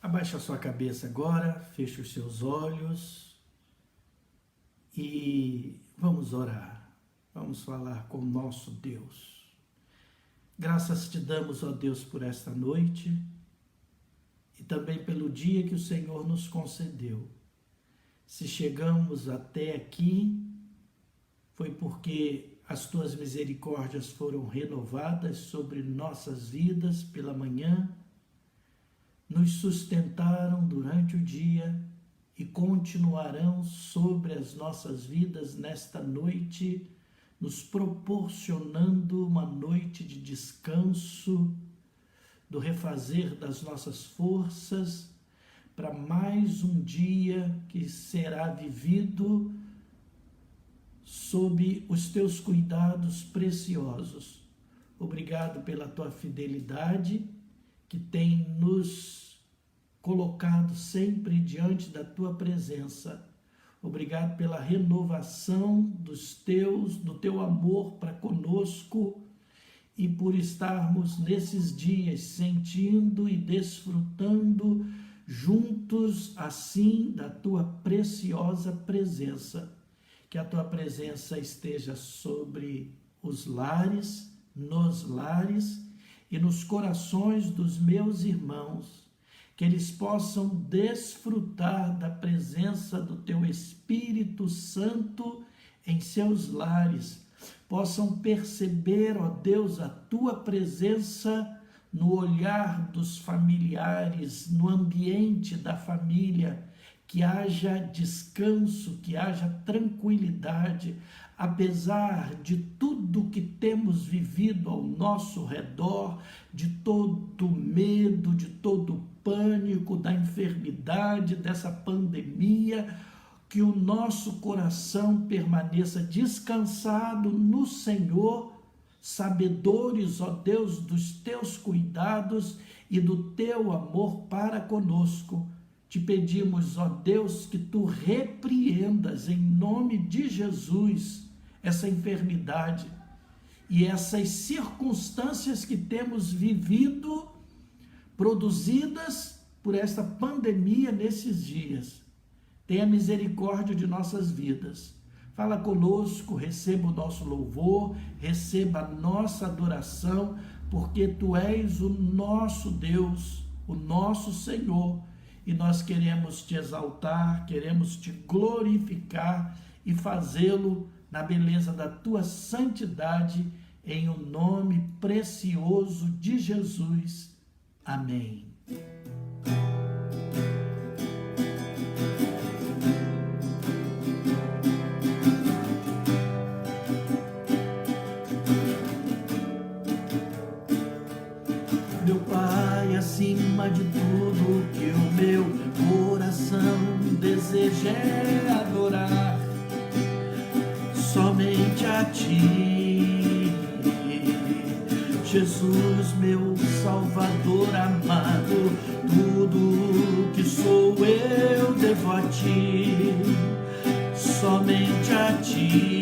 Abaixa a sua cabeça agora, feche os seus olhos e vamos orar. Vamos falar com o nosso Deus. Graças te damos, ó Deus, por esta noite e também pelo dia que o Senhor nos concedeu. Se chegamos até aqui, foi porque as tuas misericórdias foram renovadas sobre nossas vidas pela manhã, nos sustentaram durante o dia e continuarão sobre as nossas vidas nesta noite, nos proporcionando uma noite de descanso, do refazer das nossas forças, para mais um dia que será vivido sob os teus cuidados preciosos. Obrigado pela tua fidelidade, que tem nos colocado sempre diante da tua presença. Obrigado pela renovação do teu amor para conosco e por estarmos nesses dias sentindo e desfrutando juntos assim da tua preciosa presença. Que a tua presença esteja sobre os lares, nos lares e nos corações dos meus irmãos, que eles possam desfrutar da presença do teu Espírito Santo em seus lares, possam perceber, ó Deus, a tua presença no olhar dos familiares, no ambiente da família, que haja descanso, que haja tranquilidade, apesar de tudo que temos vivido ao nosso redor, de todo medo, de todo pânico, da enfermidade, dessa pandemia, que o nosso coração permaneça descansado no Senhor, sabedores, ó Deus, dos teus cuidados e do teu amor para conosco. Te pedimos, ó Deus, que tu repreendas em nome de Jesus essa enfermidade e essas circunstâncias que temos vivido, produzidas por esta pandemia nesses dias. Tenha misericórdia de nossas vidas. Fala conosco, receba o nosso louvor, receba a nossa adoração, porque tu és o nosso Deus, o nosso Senhor. E nós queremos te exaltar, queremos te glorificar e fazê-lo na beleza da tua santidade, em o nome precioso de Jesus. Amém. Meu Pai, acima de tudo que o meu coração deseja é adorar somente a Ti, Jesus, meu Salvador amado. Tudo que sou eu devo a Ti, somente a Ti.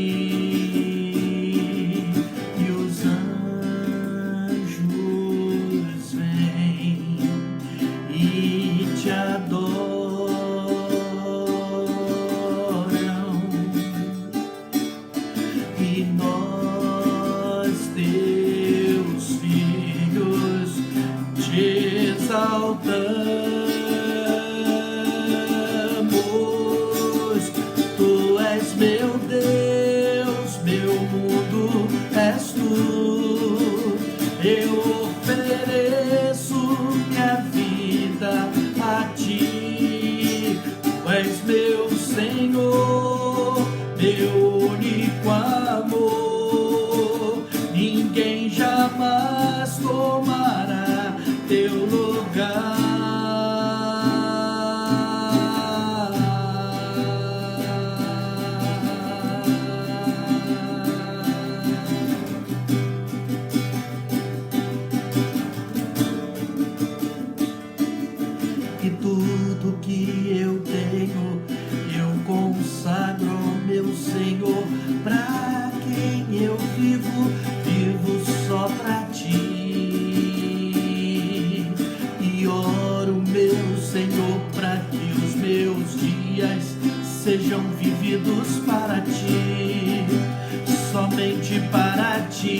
Tu és meu Deus, meu mundo és tu. Eu ofereço minha vida a Ti. Tu és meu Senhor, meu único amor. Ninguém jamais tomará teu lugar. E tudo que eu tenho, eu consagro ao meu Senhor. Pra quem eu vivo, vivo só pra Ti. E oro, meu Senhor, ouvidos para ti, somente para ti.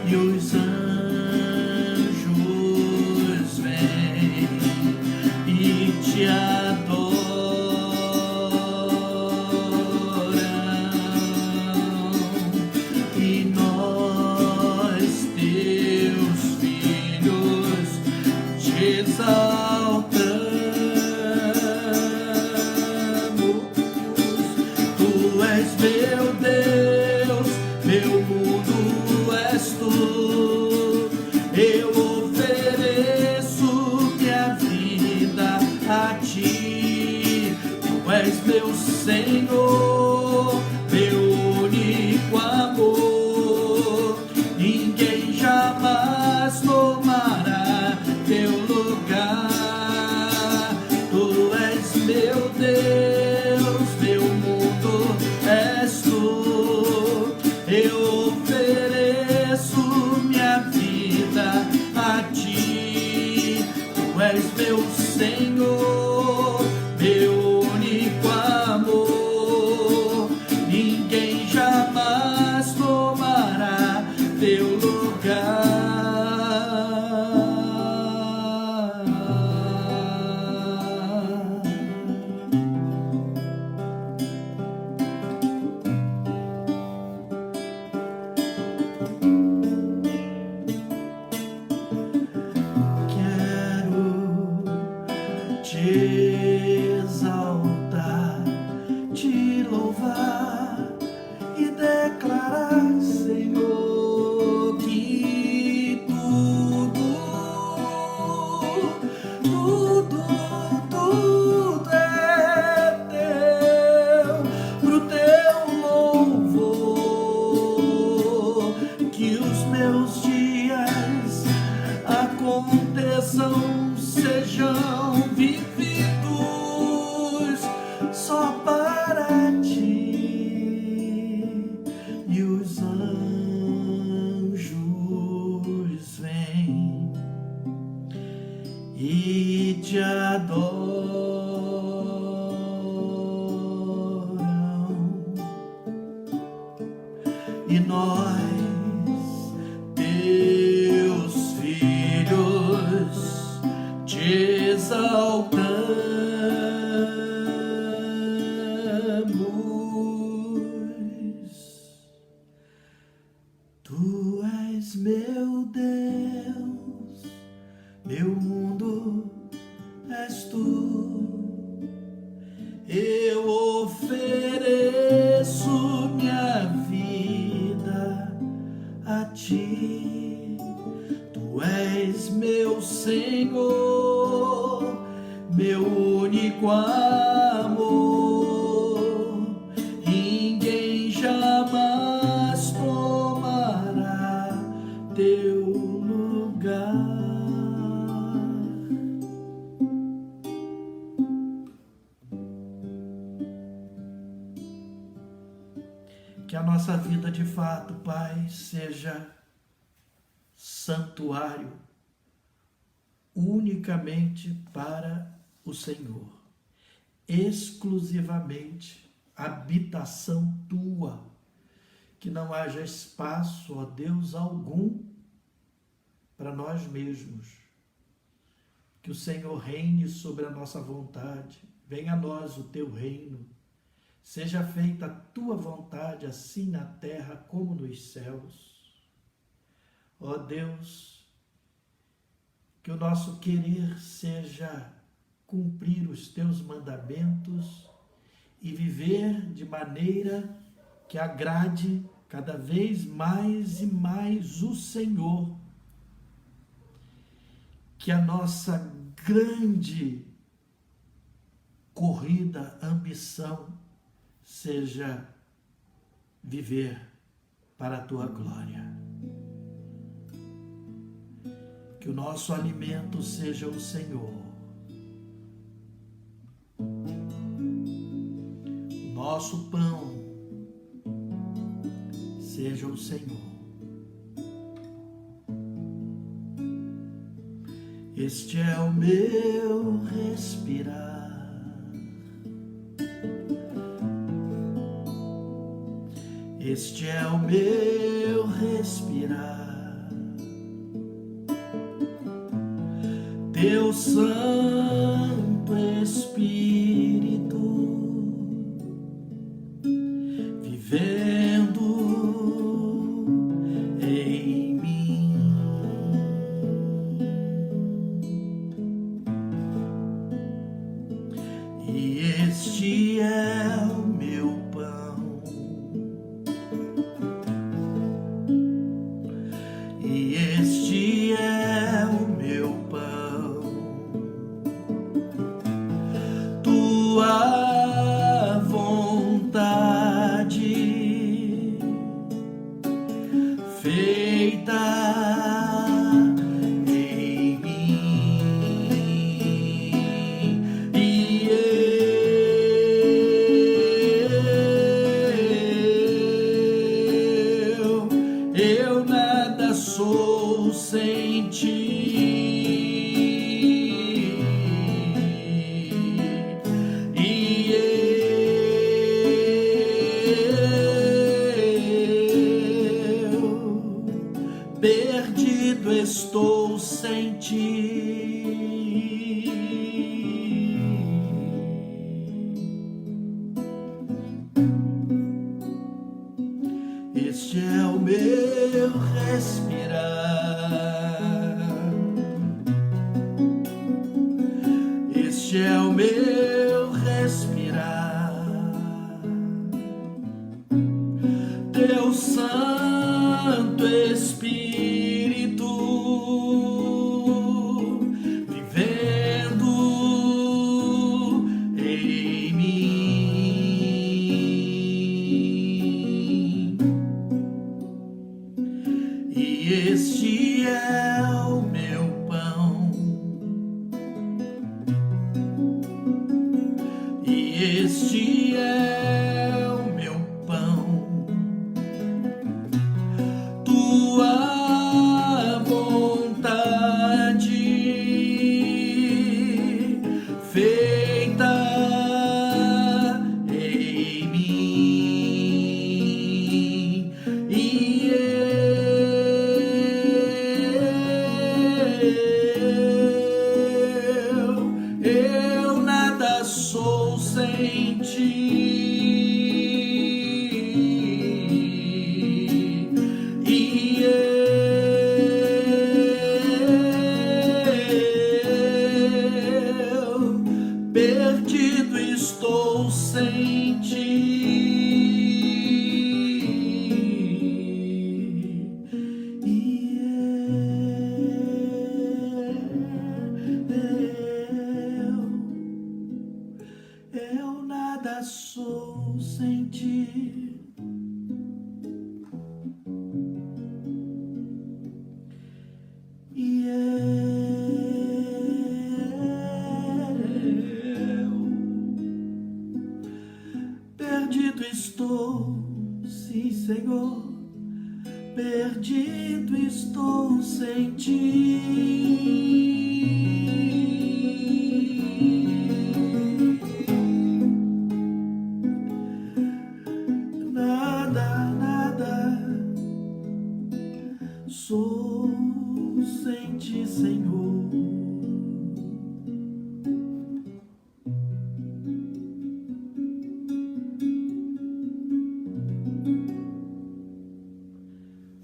E os anjos vêm e te adoram, e nós, teus filhos, te exaltamos. Tu és meu Deus, meu mundo és tu. Eu ofereço minha vida a ti. Tu és meu Senhor, meu único amor. Ninguém jamais tomará teu lugar. Tu és meu Deus, meu mundo és tu. Eu ofereço minha vida a ti. Tu és meu Senhor, meu único amor. Ninguém jamais tomará teu lugar. Te exaltar, te louvar e declarar, Senhor, que tudo é teu, pro teu louvor. Que os meus dias aconteçam, sejam vividos só para ti. E os anjos vêm e te adoram, e nós, teus filhos, te exaltamos. Tu és meu Deus, meu mundo és tu. Eu ofereço minha vida a ti. Tu és meu Senhor, meu único amor. Ninguém jamais tomará teu lugar. Que a nossa vida de fato, Pai, seja santuário unicamente para o Senhor, exclusivamente habitação tua, que não haja espaço, ó Deus, algum para nós mesmos. Que o Senhor reine sobre a nossa vontade, venha a nós o teu reino, seja feita a tua vontade, assim na terra como nos céus. Ó Deus, que o nosso querer seja cumprir os teus mandamentos e viver de maneira que agrade cada vez mais e mais o Senhor. Que a nossa grande corrida, ambição, seja viver para a tua glória. Que o nosso alimento seja o Senhor. O nosso pão seja o Senhor. Este é o meu respirar, Este é o meu respirar. Teu Santo Espírito vivendo em mim. E este é o meu pão. E este é o meu pão. Tua vontade feita em mim. E eu nada sou sem ti. E eu perdido estou sem ti. Este é o meu respirar. Este é o meu respirar. Teu Santo Espírito vivendo em mim. E este é o meu pão. E este é o meu pão. Tua vontade feita em mim. E eu nada sou sem ti. E eu perdido estou sem ti. E eu nada sou sem ti. E eu perdido estou, sim, Senhor, perdido estou sem ti. Nada, nada sou sem ti, Senhor.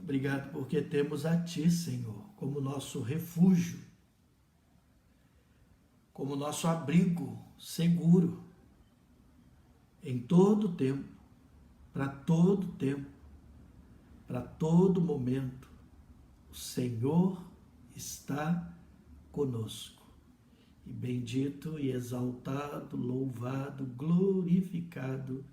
Obrigado porque temos a ti, Senhor, como nosso refúgio, como nosso abrigo seguro em todo tempo, para todo tempo, para todo momento. O Senhor está conosco. E bendito e exaltado, louvado, glorificado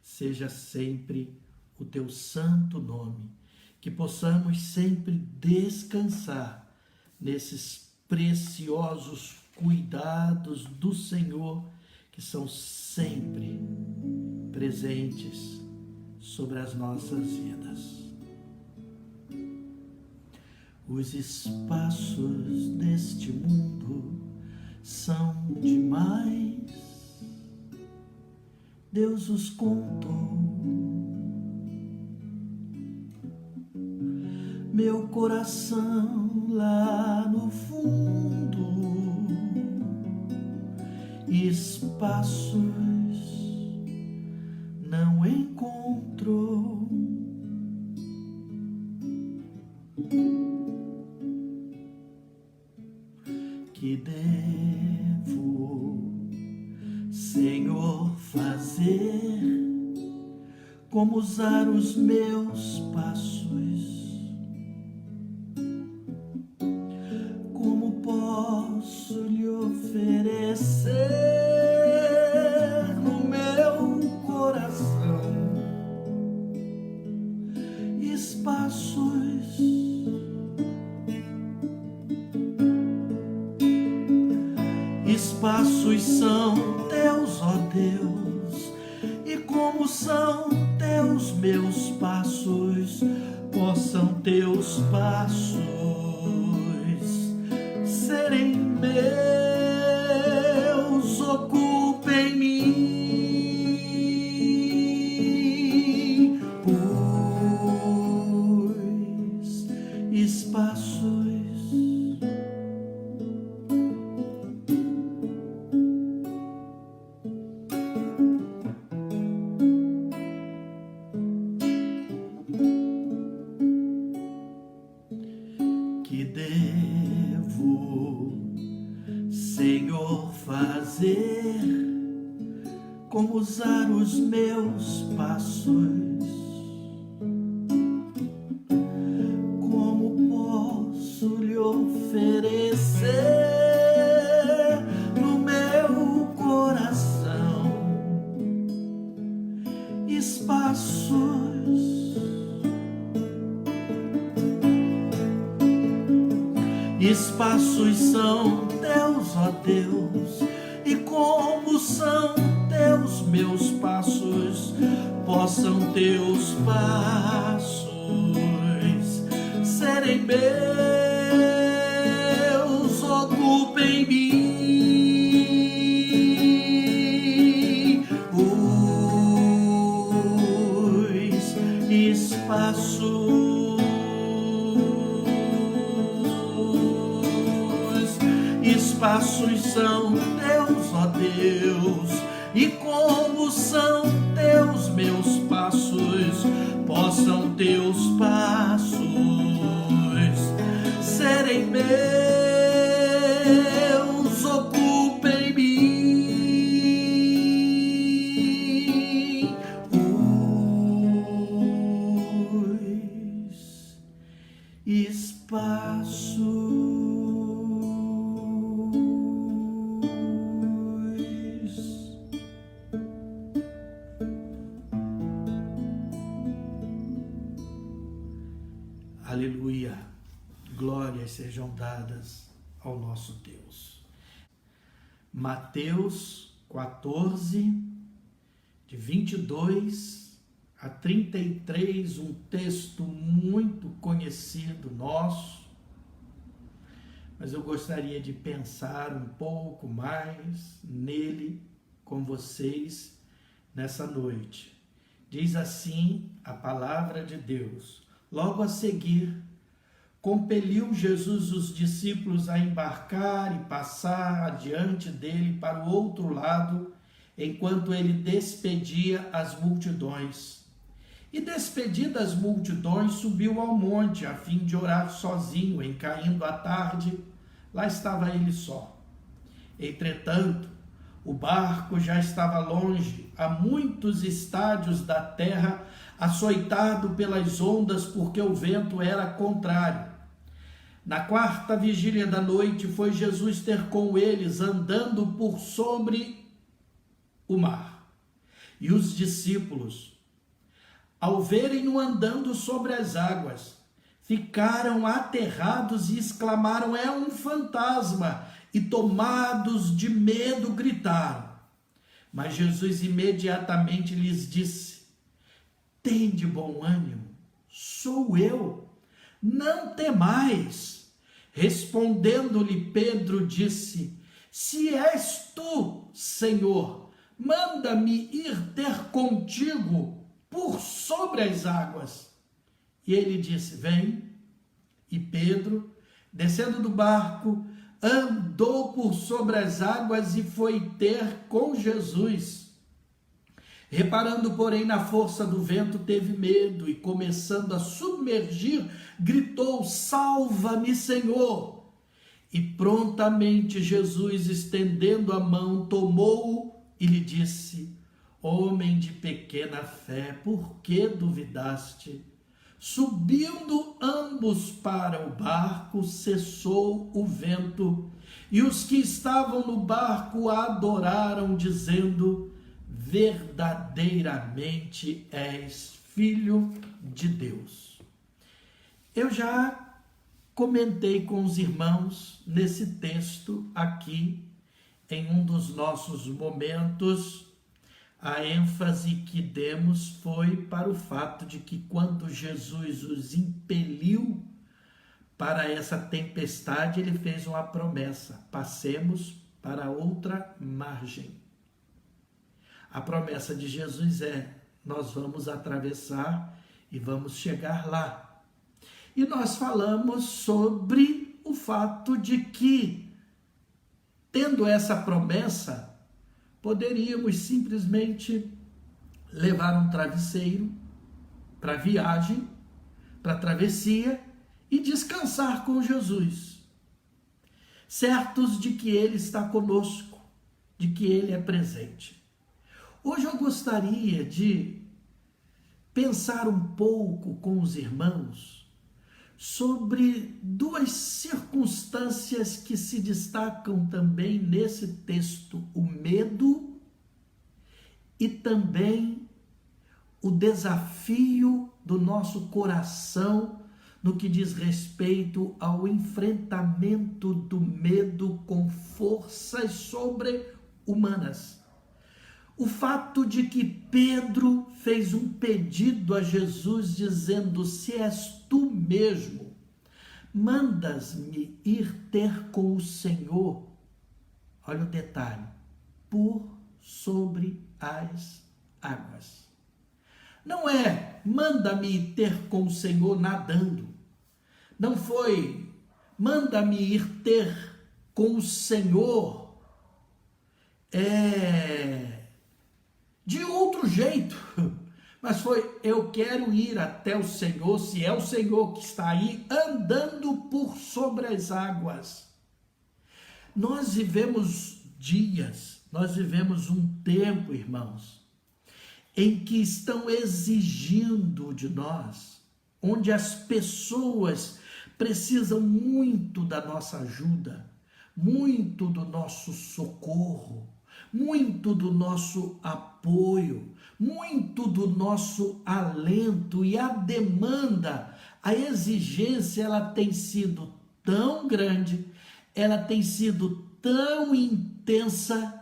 seja sempre o teu santo nome. Que possamos sempre descansar nesses preciosos cuidados do Senhor, que são sempre presentes sobre as nossas vidas. Os espaços deste mundo são demais, Deus os contou, meu coração lá no fundo, espaços não encontrou. Que devo, Senhor, fazer? Como usar os meus passos? Como posso lhe oferecer no meu coração espaços? Espaços são teus, ó Deus, e como são teus meus passos, possam teus passos serem meus, ocupem mim, pois espaços que devo, Senhor, fazer? Como usar os meus passos? Como posso lhe oferecer no meu coração espaços? Espaços são teus, ó Deus, e como são teus meus passos, possam teus passos serem meus, ocupem mim, os espaços. Espaços são teus, ó Deus, e como são teus meus passos, possam teus passos serem meus, ocupem mim, os espaços. Aleluia, glórias sejam dadas ao nosso Deus. Mateus 14, de 22 a 33, um texto muito conhecido nosso, mas eu gostaria de pensar um pouco mais nele com vocês nessa noite. Diz assim a palavra de Deus: logo a seguir, compeliu Jesus os discípulos a embarcar e passar adiante dele para o outro lado, enquanto ele despedia as multidões. E despedidas as multidões, subiu ao monte, a fim de orar sozinho. Em caindo a tarde, lá estava ele só. Entretanto, o barco já estava longe, a muitos estádios da terra, açoitado pelas ondas, porque o vento era contrário. Na quarta vigília da noite, foi Jesus ter com eles, andando por sobre o mar. E os discípulos, ao verem-no andando sobre as águas, ficaram aterrados e exclamaram: é um fantasma! E tomados de medo gritaram. Mas Jesus imediatamente lhes disse: tende bom ânimo, sou eu, não temais. Respondendo-lhe Pedro disse: se és tu, Senhor, manda-me ir ter contigo por sobre as águas. E ele disse: vem. E Pedro, descendo do barco, andou por sobre as águas e foi ter com Jesus. Reparando, porém, na força do vento, teve medo e, começando a submergir, gritou: Salva-me, Senhor! E prontamente Jesus, estendendo a mão, tomou-o e lhe disse: Homem de pequena fé, por que duvidaste? Subindo ambos para o barco, cessou o vento, e os que estavam no barco adoraram, dizendo: Verdadeiramente és Filho de Deus. Eu já comentei com os irmãos nesse texto aqui, em um dos nossos momentos. A ênfase que demos foi para o fato de que quando Jesus os impeliu para essa tempestade, ele fez uma promessa: passemos para outra margem. A promessa de Jesus é: nós vamos atravessar e vamos chegar lá. E nós falamos sobre o fato de que, tendo essa promessa, poderíamos simplesmente levar um travesseiro para a viagem, para a travessia e descansar com Jesus, certos de que Ele está conosco, de que Ele é presente. Hoje eu gostaria de pensar um pouco com os irmãos sobre duas circunstâncias que se destacam também nesse texto: o medo e também o desafio do nosso coração no que diz respeito ao enfrentamento do medo com forças sobre-humanas. O fato de que Pedro fez um pedido a Jesus dizendo: se és tu mesmo, mandas-me ir ter com o Senhor. Olha o detalhe: por sobre as águas. Não é manda-me ter com o Senhor nadando. Não foi manda-me ir ter com o Senhor de outro jeito, mas foi: eu quero ir até o Senhor, se é o Senhor que está aí andando por sobre as águas. Nós vivemos dias, nós vivemos um tempo, irmãos, em que estão exigindo de nós, onde as pessoas precisam muito da nossa ajuda, muito do nosso socorro, muito do nosso apoio, muito do nosso alento, e a demanda, a exigência, ela tem sido tão grande, ela tem sido tão intensa,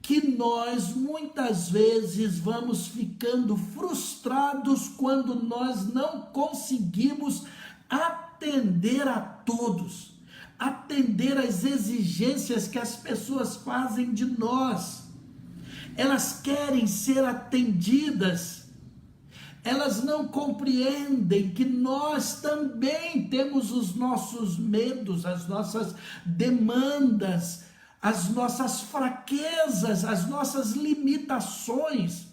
que nós muitas vezes vamos ficando frustrados quando nós não conseguimos atender a todos, atender às exigências que as pessoas fazem de nós. Elas querem ser atendidas, elas não compreendem que nós também temos os nossos medos, as nossas demandas, as nossas fraquezas, as nossas limitações.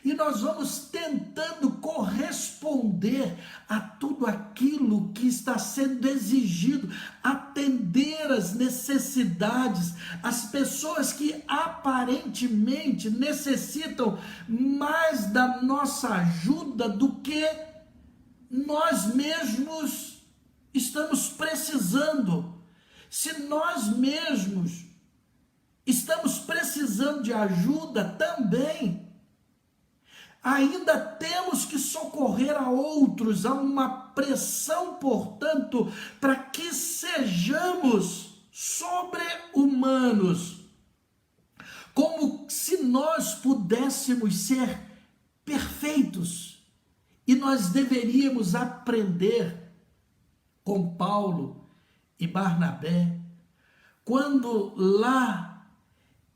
E nós vamos tentando corresponder a tudo aquilo que está sendo exigido, atender as necessidades, as pessoas que aparentemente necessitam mais da nossa ajuda do que nós mesmos estamos precisando. Se nós mesmos estamos precisando de ajuda também, ainda temos que socorrer a outros, há uma pressão, portanto, para que sejamos sobre-humanos, como se nós pudéssemos ser perfeitos, e nós deveríamos aprender com Paulo e Barnabé, quando lá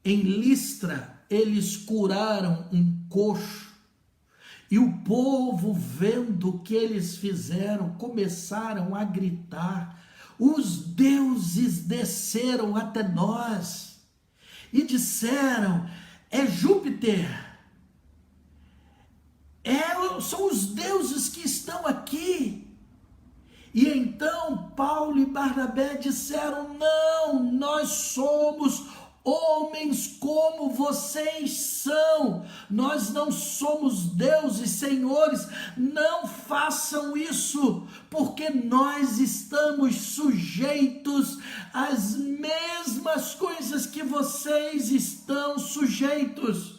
em Listra eles curaram um coxo, e E o povo, vendo o que eles fizeram, começaram a gritar: os deuses desceram até nós e disseram: é Júpiter, são os deuses que estão aqui. E então Paulo e Barnabé disseram: não, nós somos homens como vocês são, nós não somos deuses, senhores, não façam isso, porque nós estamos sujeitos às mesmas coisas que vocês estão sujeitos.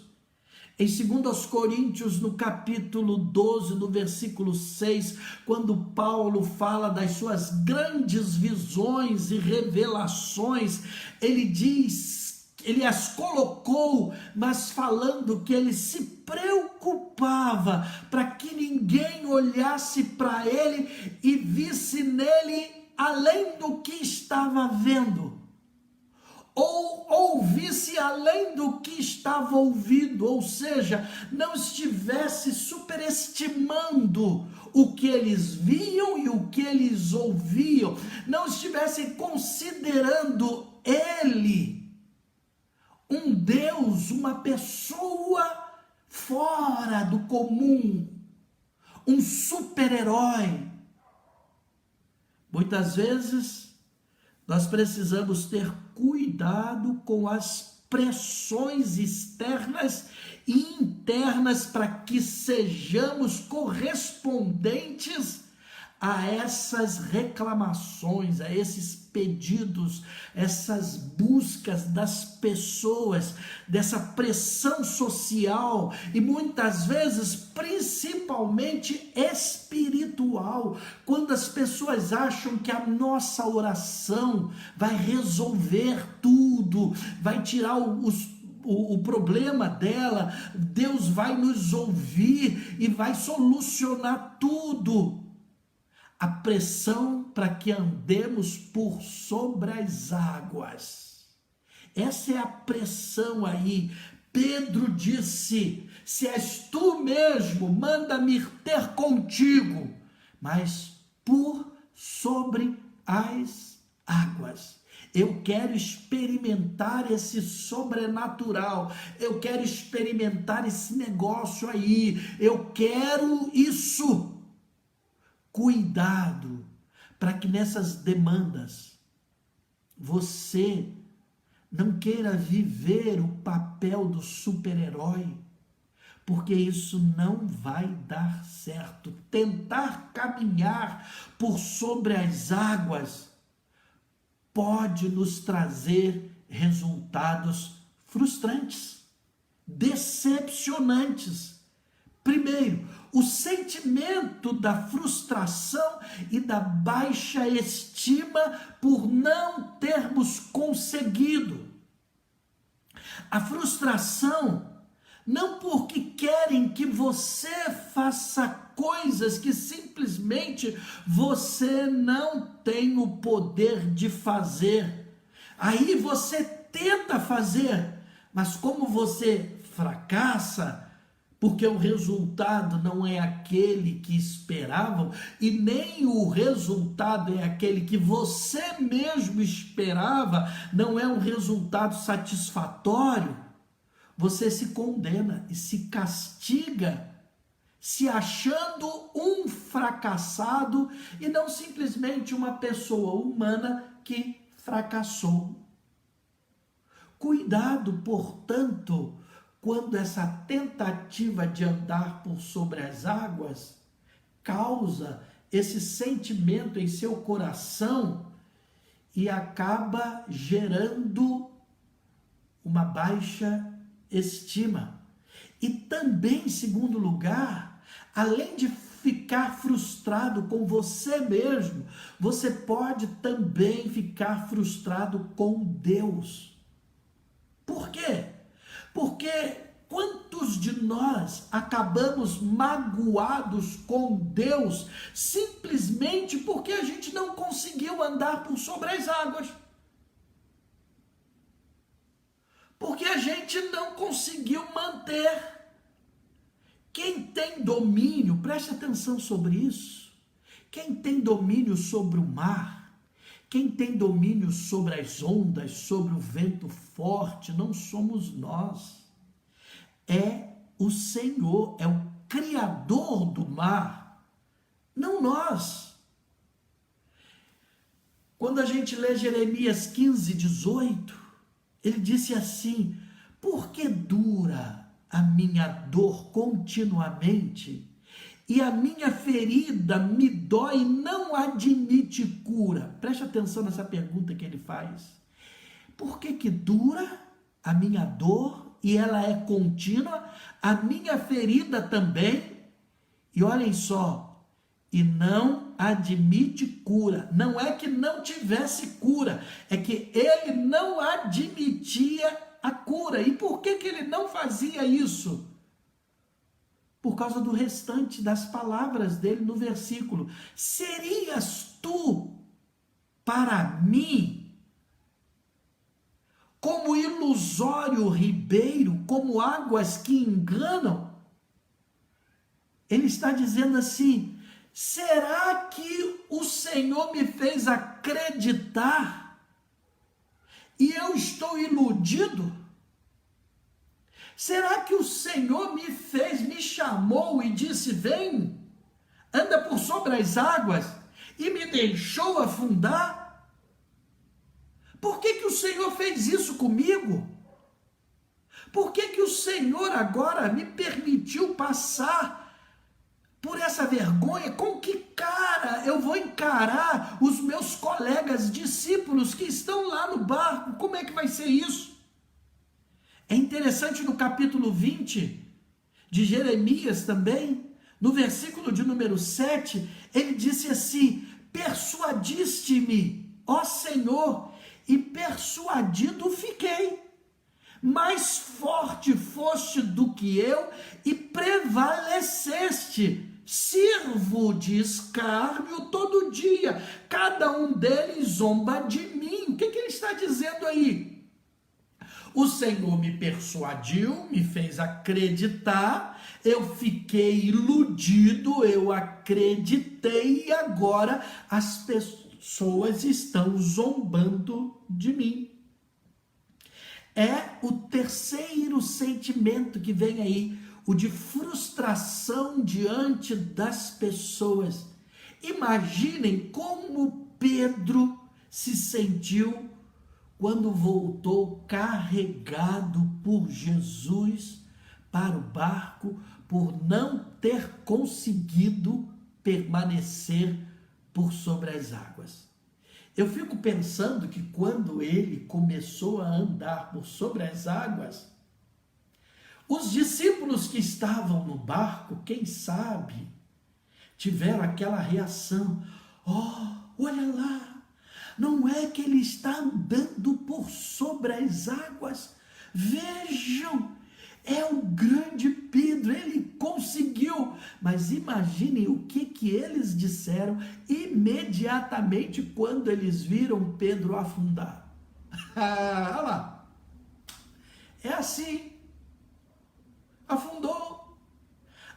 Em 2 Coríntios, no capítulo 12, no versículo 6, quando Paulo fala das suas grandes visões e revelações, ele diz, ele as colocou, mas falando que ele se preocupava para que ninguém olhasse para ele e visse nele além do que estava vendo, ou ouvisse além do que estava ouvindo, ou seja, não estivesse superestimando o que eles viam e o que eles ouviam, não estivesse considerando ele um Deus, uma pessoa fora do comum, um super-herói. Muitas vezes nós precisamos ter cuidado com as pressões externas e internas para que sejamos correspondentes a essas reclamações, a esses pedidos, essas buscas das pessoas, dessa pressão social e muitas vezes principalmente espiritual, quando as pessoas acham que a nossa oração vai resolver tudo, vai tirar o problema dela, Deus vai nos ouvir e vai solucionar tudo. A pressão para que andemos por sobre as águas. Essa é a pressão aí. Pedro disse: se és tu mesmo, manda-me ter contigo, mas por sobre as águas. Eu quero experimentar esse sobrenatural, eu quero experimentar esse negócio aí, eu quero isso. Cuidado para que nessas demandas você não queira viver o papel do super-herói, porque isso não vai dar certo. Tentar caminhar por sobre as águas pode nos trazer resultados frustrantes, decepcionantes. Primeiro, o sentimento da frustração e da baixa estima por não termos conseguido. A frustração, não porque querem que você faça coisas que simplesmente você não tem o poder de fazer. Aí você tenta fazer, mas como você fracassa, porque o resultado não é aquele que esperavam e nem o resultado é aquele que você mesmo esperava, não é um resultado satisfatório, você se condena e se castiga, se achando um fracassado e não simplesmente uma pessoa humana que fracassou. Cuidado, portanto, quando essa tentativa de andar por sobre as águas causa esse sentimento em seu coração e acaba gerando uma baixa estima. E também, em segundo lugar, além de ficar frustrado com você mesmo, você pode também ficar frustrado com Deus. Por quê? Porque quantos de nós acabamos magoados com Deus simplesmente porque a gente não conseguiu andar por sobre as águas? Porque a gente não conseguiu manter Quem tem domínio, preste atenção sobre isso, quem tem domínio sobre o mar, quem tem domínio sobre as ondas, sobre o vento forte, não somos nós, é o Senhor, é o Criador do mar, não nós. Quando a gente lê Jeremias 15, 18, ele disse assim: por que dura a minha dor continuamente, e a minha ferida me dói e não admite cura? Preste atenção nessa pergunta que ele faz. Por que dura a minha dor e ela é contínua, a minha ferida também, e olhem só, e não admite cura? Não é que não tivesse cura, é que ele não admitia a cura. E por que ele não fazia isso? Por causa do restante das palavras dele no versículo. Serias tu para mim como ilusório ribeiro, como águas que enganam? Ele está dizendo assim: será que o Senhor me fez acreditar e eu estou iludido? Será que o Senhor me chamou e disse: vem, anda por sobre as águas, e me deixou afundar? Por que o Senhor fez isso comigo? Por que o Senhor agora me permitiu passar por essa vergonha? Com que cara eu vou encarar os meus colegas discípulos que estão lá no barco? Como é que vai ser isso? É interessante, no capítulo 20 de Jeremias também, no versículo de número 7, ele disse assim: persuadiste-me, ó Senhor, e persuadido fiquei. Mais forte foste do que eu e prevaleceste. Sirvo de escárnio todo dia, cada um deles zomba de mim. O que ele está dizendo aí? O Senhor me persuadiu, me fez acreditar, eu fiquei iludido, eu acreditei e agora as pessoas estão zombando de mim. É o terceiro sentimento que vem aí, o de frustração diante das pessoas. Imaginem como Pedro se sentiu quando voltou carregado por Jesus para o barco, por não ter conseguido permanecer por sobre as águas. Eu fico pensando que quando ele começou a andar por sobre as águas, os discípulos que estavam no barco, quem sabe, tiveram aquela reação: olha lá, não é que ele está andando por sobre as águas? Vejam, é o grande Pedro, ele conseguiu. Mas imaginem o que eles disseram imediatamente quando eles viram Pedro afundar. Olha lá, é assim, afundou.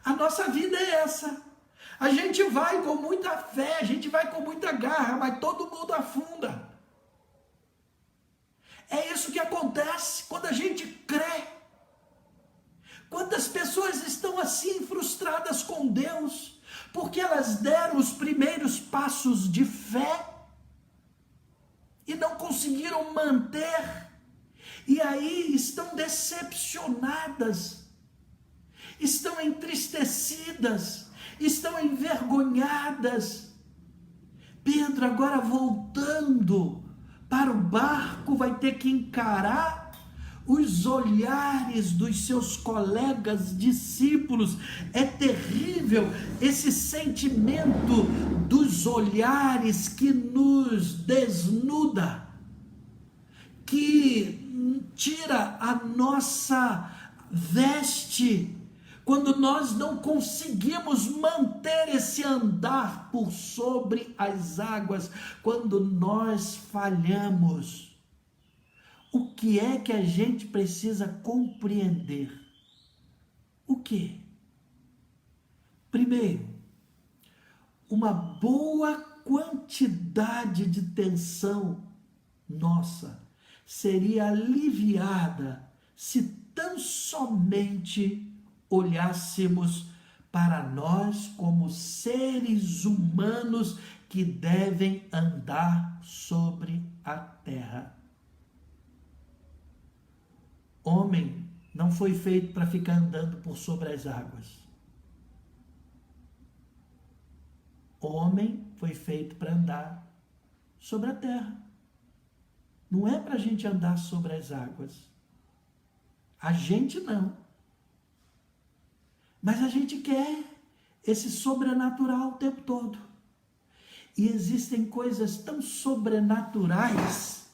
A nossa vida é essa. A gente vai com muita fé, a gente vai com muita garra, mas todo mundo afunda. É isso que acontece quando a gente crê. Quantas pessoas estão assim frustradas com Deus, porque elas deram os primeiros passos de fé e não conseguiram manter, e aí estão decepcionadas, estão entristecidas, estão envergonhadas. Pedro, agora voltando para o barco, vai ter que encarar os olhares dos seus colegas discípulos. É terrível esse sentimento dos olhares que nos desnuda, que tira a nossa veste, quando nós não conseguimos manter esse andar por sobre as águas, quando nós falhamos. O que é que a gente precisa compreender? O quê? Primeiro, uma boa quantidade de tensão nossa seria aliviada se tão somente olhássemos para nós como seres humanos que devem andar sobre a terra. Homem não foi feito para ficar andando por sobre as águas. Homem foi feito para andar sobre a terra. Não é para a gente andar sobre as águas. A gente não. Mas a gente quer esse sobrenatural o tempo todo. E existem coisas tão sobrenaturais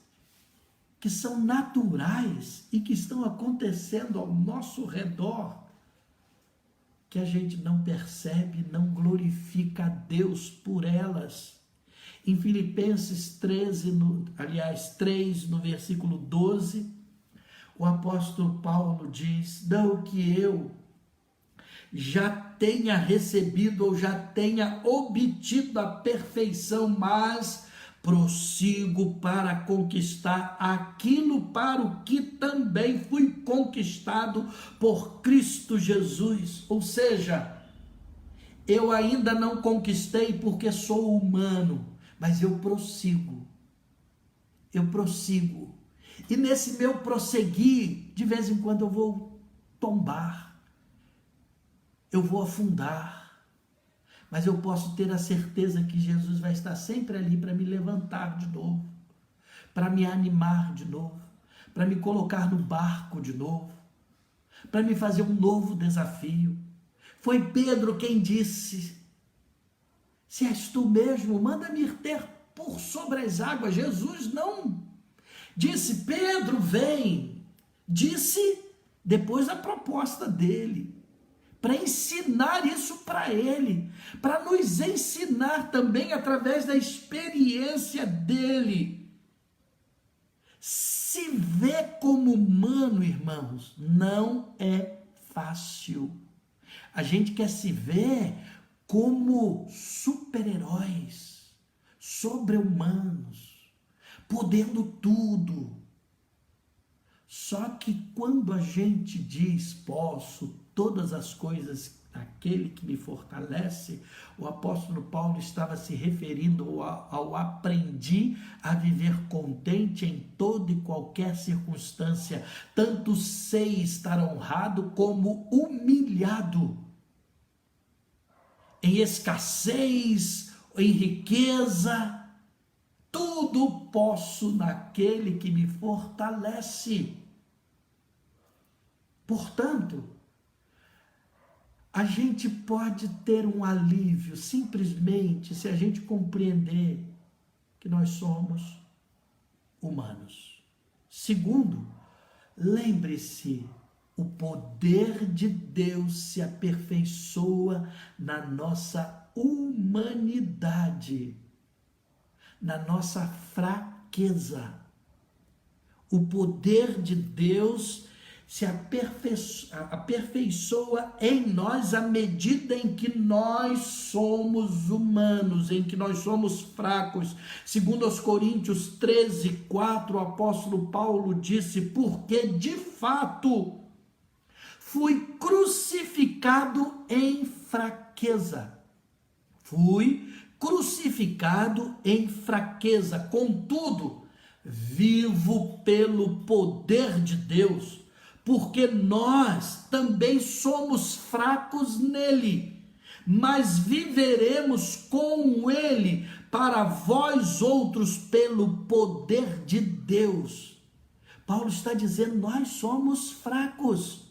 que são naturais e que estão acontecendo ao nosso redor, que a gente não percebe, não glorifica a Deus por elas. Em Filipenses 3, no versículo 12, o apóstolo Paulo diz: não que eu já tenha recebido ou já tenha obtido a perfeição, mas prossigo para conquistar aquilo para o que também fui conquistado por Cristo Jesus. Ou seja, eu ainda não conquistei porque sou humano, mas eu prossigo. E nesse meu prosseguir, de vez em quando eu vou tombar, eu vou afundar. Mas eu posso ter a certeza que Jesus vai estar sempre ali para me levantar de novo, para me animar de novo, para me colocar no barco de novo, para me fazer um novo desafio. Foi Pedro quem disse: se és tu mesmo, manda-me ir ter por sobre as águas. Jesus não disse: Pedro, vem. Disse depois a proposta dele, para ensinar isso para ele, para nos ensinar também através da experiência dele. Se ver como humano, irmãos, não é fácil. A gente quer se ver como super-heróis, sobre-humanos, podendo tudo. Só que quando a gente diz posso todas as coisas naquele que me fortalece, o apóstolo Paulo estava se referindo ao aprendi a viver contente em toda e qualquer circunstância, tanto sei estar honrado como humilhado, em escassez, em riqueza, tudo posso naquele que me fortalece. Portanto, a gente pode ter um alívio simplesmente se a gente compreender que nós somos humanos. Segundo, lembre-se, o poder de Deus se aperfeiçoa na nossa humanidade, na nossa fraqueza. O poder de Deus se aperfeiçoa em nós à medida em que nós somos humanos, em que nós somos fracos. Segundo aos Coríntios 13:4, o apóstolo Paulo disse: porque de fato fui crucificado em fraqueza. Fui crucificado em fraqueza, contudo, vivo pelo poder de Deus, porque nós também somos fracos nele, mas viveremos com ele para vós outros pelo poder de Deus. Paulo está dizendo, nós somos fracos.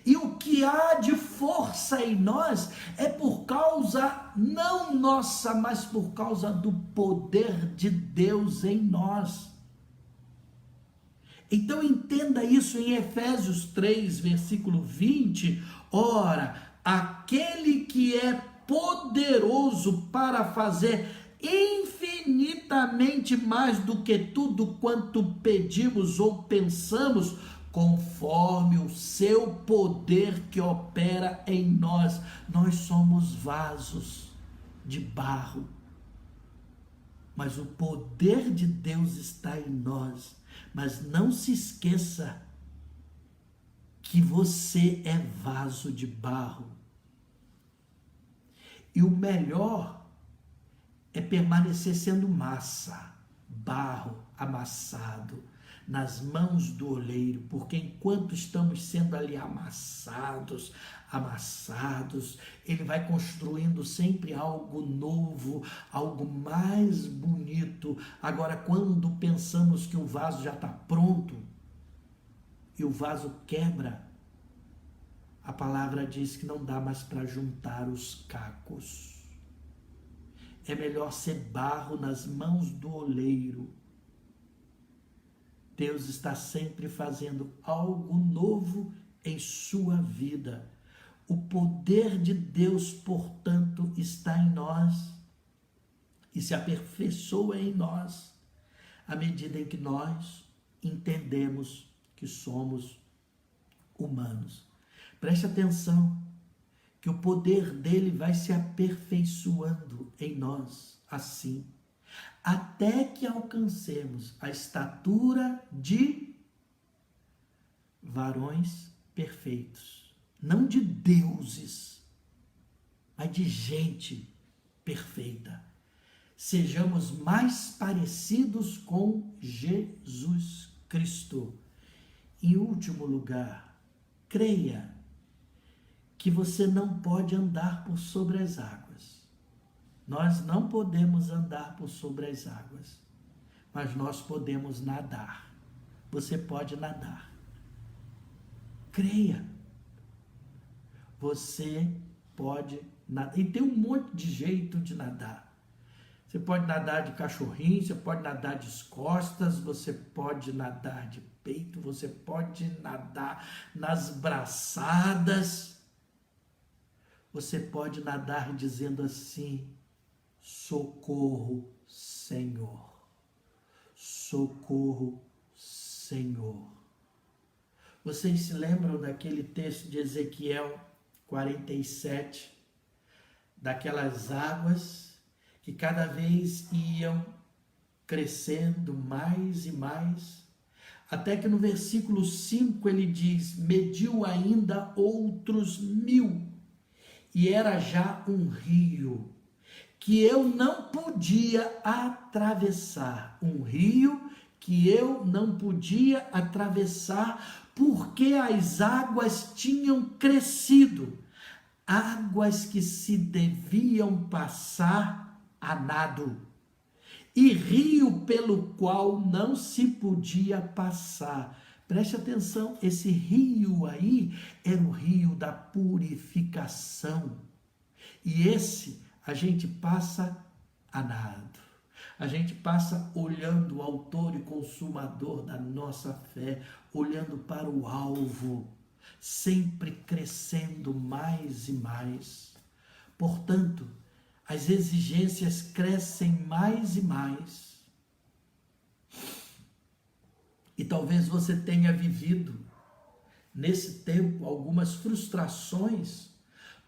E o que há de força em nós é por causa, não nossa, mas por causa do poder de Deus em nós. Então entenda isso em Efésios 3, versículo 20. Ora, aquele que é poderoso para fazer infinitamente mais do que tudo quanto pedimos ou pensamos, conforme o seu poder que opera em nós. Nós somos vasos de barro, mas o poder de Deus está em nós. Mas não se esqueça que você é vaso de barro. E o melhor é permanecer sendo massa, barro amassado nas mãos do oleiro, porque enquanto estamos sendo ali amassados, ele vai construindo sempre algo novo, algo mais bonito. Agora, quando pensamos que o vaso já está pronto e o vaso quebra, a palavra diz que não dá mais para juntar os cacos. É melhor ser barro nas mãos do oleiro. Deus está sempre fazendo algo novo em sua vida. O poder de Deus, portanto, está em nós e se aperfeiçoa em nós à medida em que nós entendemos que somos humanos. Preste atenção que o poder dele vai se aperfeiçoando em nós assim, até que alcancemos a estatura de varões perfeitos. Não de deuses, mas de gente perfeita. Sejamos mais parecidos com Jesus Cristo. Em último lugar, creia que você não pode andar por sobre as águas. Nós não podemos andar por sobre as águas, mas nós podemos nadar. Você pode nadar. Creia. Você pode nadar. E tem um monte de jeito de nadar. Você pode nadar de cachorrinho, você pode nadar de costas, você pode nadar de peito, você pode nadar nas braçadas. Você pode nadar dizendo assim: socorro, Senhor. Socorro, Senhor. Vocês se lembram daquele texto de Ezequiel 47, daquelas águas que cada vez iam crescendo mais e mais, até que no versículo 5 ele diz: mediu ainda outros 1000, e era já um rio que eu não podia atravessar, um rio que eu não podia atravessar, porque as águas tinham crescido, águas que se deviam passar a nado, e rio pelo qual não se podia passar. Preste atenção, esse rio aí era o rio da purificação. E esse a gente passa a nado. A gente passa olhando o autor e consumador da nossa fé, olhando para o alvo, sempre crescendo mais e mais. Portanto, as exigências crescem mais e mais. E talvez você tenha vivido nesse tempo algumas frustrações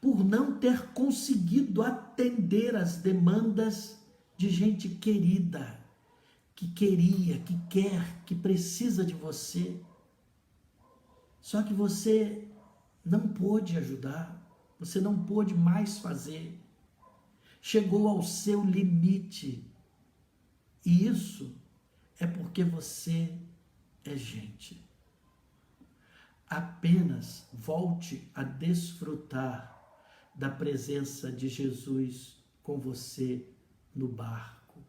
por não ter conseguido atender às demandas de gente querida, que queria, que quer, que precisa de você. Só que você não pôde ajudar, você não pôde mais fazer. Chegou ao seu limite. E isso é porque você é gente. Apenas volte a desfrutar da presença de Jesus com você no barco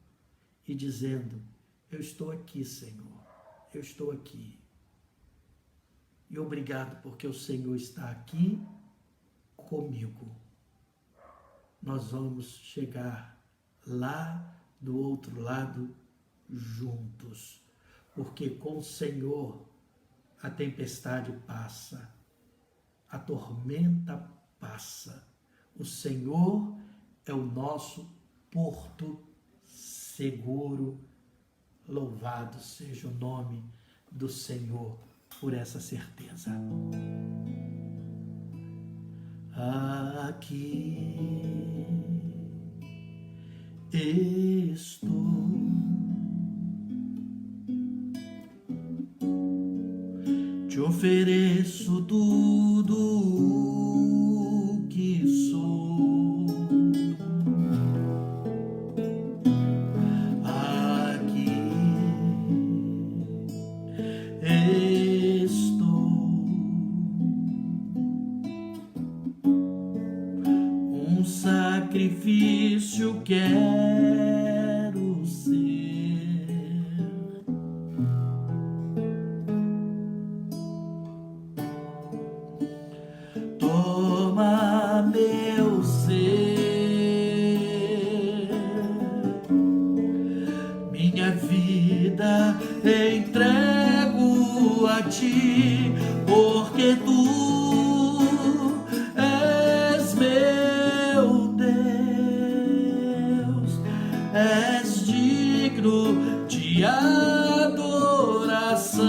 e dizendo: eu estou aqui, Senhor, eu estou aqui. E obrigado porque o Senhor está aqui comigo. Nós vamos chegar lá do outro lado juntos, porque com o Senhor a tempestade passa, a tormenta passa. O Senhor é o nosso porto seguro. Louvado seja o nome do Senhor por essa certeza. Aqui estou, te ofereço tudo o que sou. Aqui estou, um sacrifício quero ser. Toma meu ser, minha vida entrego a ti, porque tu és meu Deus, és digno de adoração,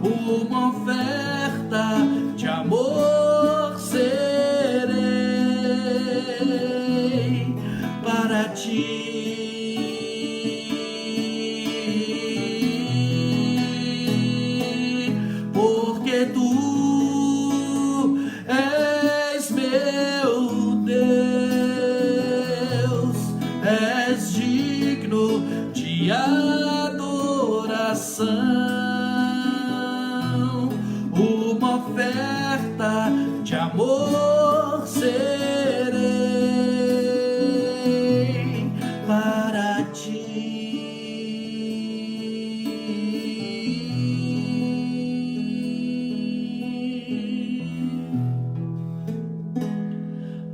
uma oferta de amor serei para ti. Porque tu és meu Deus, és digno de adoração, uma oferta de amor serei para ti.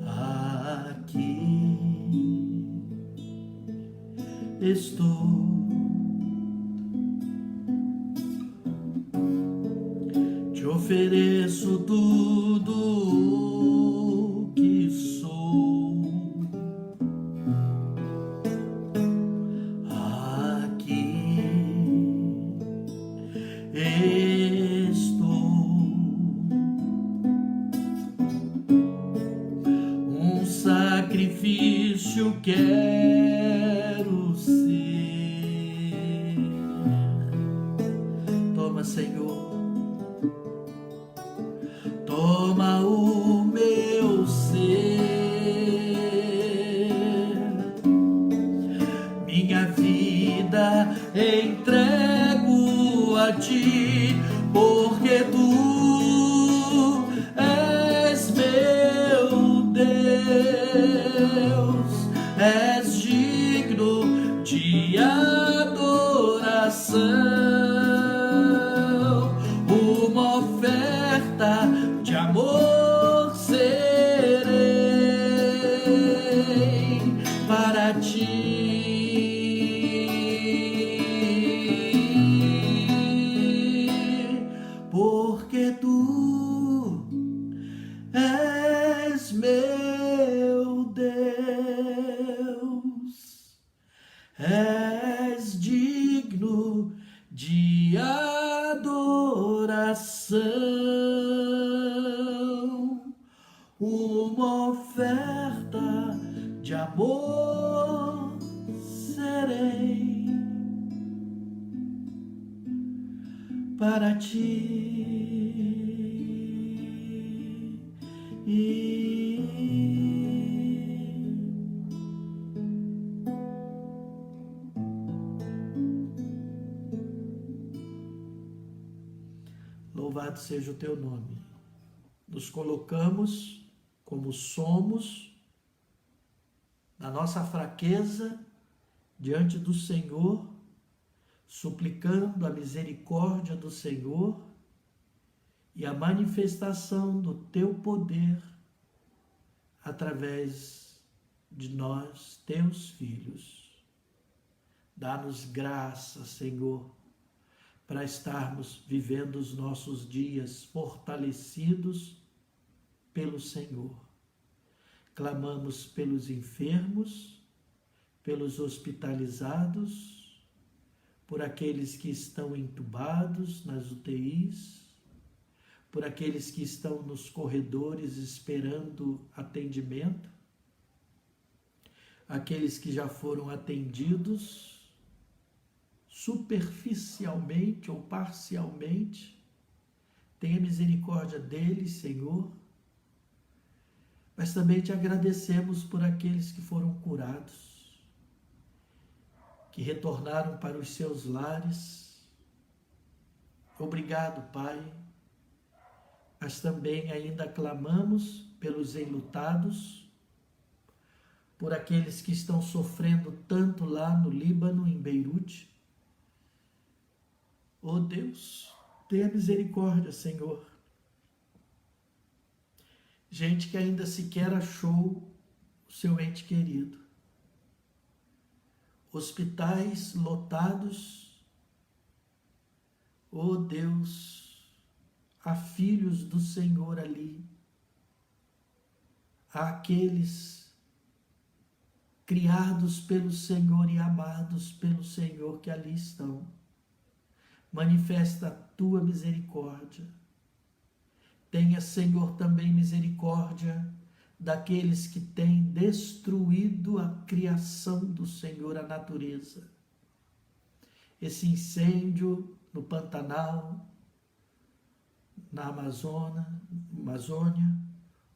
Aqui estou, te ofereço tudo o que sou. Aqui estou, um sacrifício quero ser. Toma, Senhor, toma o meu ser, minha vida entrego a ti, porque tu és meu Deus, és digno de adoração, uma oferta de amor serei para ti. Porque tu és meu Deus, és digno de adoração, uma oferta de amor serei para ti. Louvado seja o teu nome. Nos colocamos como somos, na nossa fraqueza, diante do Senhor, suplicando a misericórdia do Senhor e a manifestação do teu poder através de nós, teus filhos. Dá-nos graça, Senhor, para estarmos vivendo os nossos dias fortalecidos pelo Senhor. Clamamos pelos enfermos, pelos hospitalizados, por aqueles que estão entubados nas UTIs, por aqueles que estão nos corredores esperando atendimento, aqueles que já foram atendidos superficialmente ou parcialmente. Tenha misericórdia deles, Senhor. Mas também te agradecemos por aqueles que foram curados, que retornaram para os seus lares. Obrigado, Pai. Mas também ainda clamamos pelos enlutados, por aqueles que estão sofrendo tanto lá no Líbano, em Beirute. Oh Deus, tenha misericórdia, Senhor. Gente que ainda sequer achou o seu ente querido. Hospitais lotados. Oh Deus, há filhos do Senhor ali. Há aqueles criados pelo Senhor e amados pelo Senhor que ali estão. Manifesta a tua misericórdia. Tenha, Senhor, também misericórdia daqueles que têm destruído a criação do Senhor, a natureza. Esse incêndio no Pantanal, na Amazônia,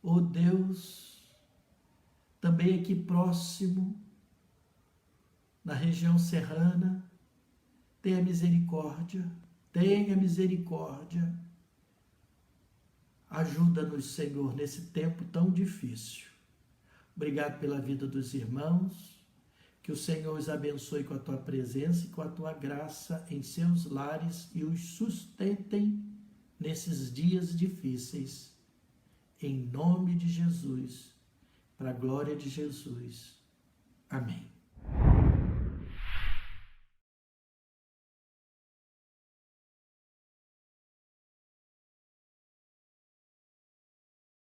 oh Deus, também aqui próximo, na região serrana, tenha misericórdia, tenha misericórdia. Ajuda-nos, Senhor, nesse tempo tão difícil. Obrigado pela vida dos irmãos, que o Senhor os abençoe com a tua presença e com a tua graça em seus lares e os sustentem nesses dias difíceis. Em nome de Jesus, para a glória de Jesus. Amém.